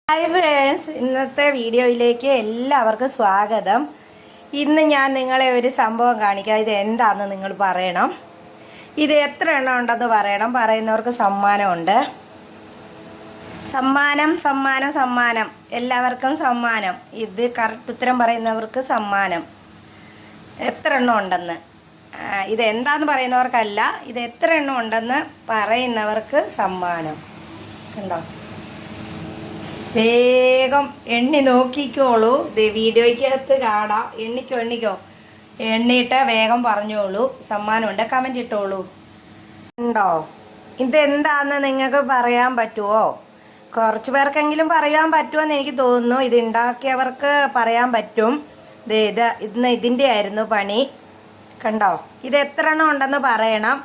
Hi friends, ഇന്നത്തെ വീഡിയോയിലേക്ക് എല്ലാവർക്കും സ്വാഗതം. ഇന്ന് ഞാൻ നിങ്ങളെ ഒരു സംഭവം കാണിക്കാം. ഇത് എന്താണെന്ന് നിങ്ങൾ പറയണം. ഇത് എത്ര എണ്ണം ഉണ്ടെന്ന് പറയണം. പറയുന്നവർക്ക് സമ്മാനമുണ്ട്. സമ്മാനം സമ്മാനം സമ്മാനം, എല്ലാവർക്കും സമ്മാനം. ഇത് കറക്റ്റ് ഉത്തരം പറയുന്നവർക്ക് സമ്മാനം. എത്ര എണ്ണം ഉണ്ടെന്ന്, ഇത് എന്താന്ന് പറയുന്നവർക്കല്ല, ഇത് എത്ര എണ്ണം ഉണ്ടെന്ന് പറയുന്നവർക്ക് സമ്മാനം. കണ്ടോ? വേഗം എണ്ണി നോക്കിക്കോളൂ. ഇത് വീഡിയോയ്ക്കകത്ത് കാണാം. എണ്ണിക്കോ എണ്ണിയിട്ട് വേഗം പറഞ്ഞോളൂ. സമ്മാനമുണ്ട്. കമൻറ്റ് ഇട്ടോളൂ. ഉണ്ടോ? ഇതെന്താണെന്ന് നിങ്ങൾക്ക് പറയാൻ പറ്റുമോ? കുറച്ച് പേർക്കെങ്കിലും പറയാൻ പറ്റുമെന്ന് എനിക്ക് തോന്നുന്നു. ഇത് ഉണ്ടാക്കിയവർക്ക് പറയാൻ പറ്റും. ഇന്ന് ഇതിൻ്റെ ആയിരുന്നു പണി. കണ്ടോ? ഇത് എത്ര എണ്ണം ഉണ്ടെന്ന് പറയണം.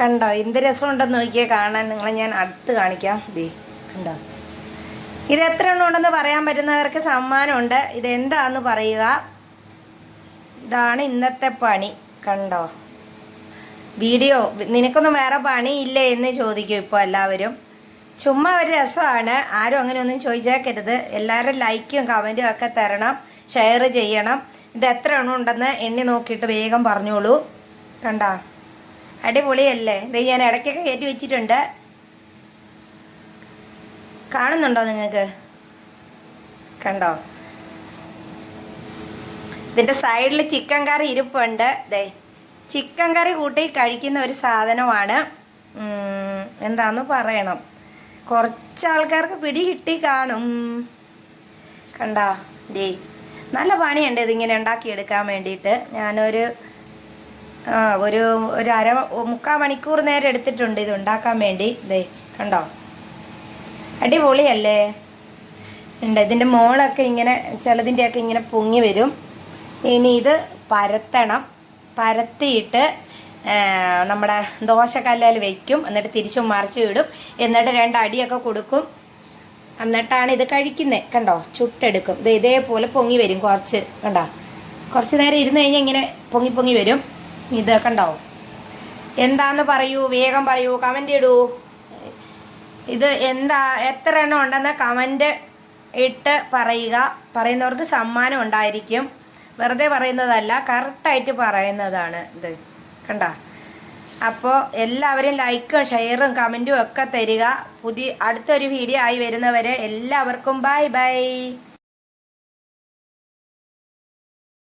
കണ്ടോ? എന്ത് രസമുണ്ടെന്ന് നോക്കിയാൽ കാണാൻ. നിങ്ങളെ ഞാൻ അടുത്ത് കാണിക്കാം. കണ്ടോ? ഇത് എത്ര എണ്ണം ഉണ്ടെന്ന് പറയാൻ പറ്റുന്നവർക്ക് സമ്മാനമുണ്ട്. ഇതെന്താന്ന് പറയുക. ഇതാണ് ഇന്നത്തെ പണി. കണ്ടോ? വീഡിയോ നിനക്കൊന്നും വേറെ പണി ഇല്ലേ എന്ന് ചോദിക്കും ഇപ്പോൾ എല്ലാവരും. ചുമ്മാ ഒരു രസമാണ്. ആരും അങ്ങനെ ഒന്നും ചോദിച്ചേക്കരുത്. എല്ലാവരും ലൈക്കും കമൻറ്റും ഒക്കെ തരണം, ഷെയർ ചെയ്യണം. ഇത് എത്ര എണ്ണം ഉണ്ടെന്ന് എണ്ണി നോക്കിയിട്ട് വേഗം പറഞ്ഞോളൂ. കണ്ടോ? അടിപൊളിയല്ലേ? ഇത് ഞാൻ ഇടയ്ക്കൊക്കെ കയറ്റി വെച്ചിട്ടുണ്ട്. കാണുന്നുണ്ടോ നിങ്ങൾക്ക്? കണ്ടോ? ഇതിൻ്റെ സൈഡിൽ ചിക്കൻ കറി ഇരിപ്പുണ്ട്. ചിക്കൻ കറി കൂട്ടി കഴിക്കുന്ന ഒരു സാധനമാണ്. എന്താന്ന് പറയണം. കുറച്ച് ആൾക്കാർക്ക് പിടി കിട്ടി കാണും. കണ്ടോ? നല്ല പണിയുണ്ട് ഇതിങ്ങനെ ഉണ്ടാക്കിയെടുക്കാൻ വേണ്ടിയിട്ട്. ഞാനൊരു മുക്കാൽ മണിക്കൂർ നേരം എടുത്തിട്ടുണ്ട് ഇത് ഉണ്ടാക്കാൻ വേണ്ടി. കണ്ടോ? അടിപൊളിയല്ലേ? ഉണ്ട്. ഇതിൻ്റെ മോളൊക്കെ ഇങ്ങനെ ചിലതിൻ്റെയൊക്കെ ഇങ്ങനെ പൊങ്ങി വരും. ഇനി ഇത് പരത്തണം. പരത്തിയിട്ട് നമ്മുടെ ദോശക്കല്ലിൽ വയ്ക്കും. എന്നിട്ട് തിരിച്ചും മറിച്ച് ഇടും. എന്നിട്ട് 2 അടിയൊക്കെ കൊടുക്കും. എന്നിട്ടാണ് ഇത് കഴിക്കുന്നത്. കണ്ടോ? ചുട്ടെടുക്കും. ഇതേപോലെ പൊങ്ങി വരും. കണ്ടോ? കുറച്ച് നേരം ഇരുന്ന് കഴിഞ്ഞാൽ ഇങ്ങനെ പൊങ്ങി വരും. ഇത് കണ്ടോ? എന്താന്ന് പറയൂ, വേഗം പറയൂ, കമൻ്റ് ഇടൂ. ഇത് എത്ര എണ്ണം ഉണ്ടെന്ന് കമൻറ്റ് ഇട്ട് പറയുക. പറയുന്നവർക്ക് സമ്മാനം ഉണ്ടായിരിക്കും. വെറുതെ പറയുന്നതല്ല, കറക്റ്റായിട്ട് പറയുന്നതാണ് ഇത്. കണ്ടോ? അപ്പോൾ എല്ലാവരും ലൈക്കും ഷെയറും കമൻറ്റും ഒക്കെ തരിക. അടുത്തൊരു വീഡിയോ ആയി വരുന്നവരെ എല്ലാവർക്കും ബൈ ബൈ.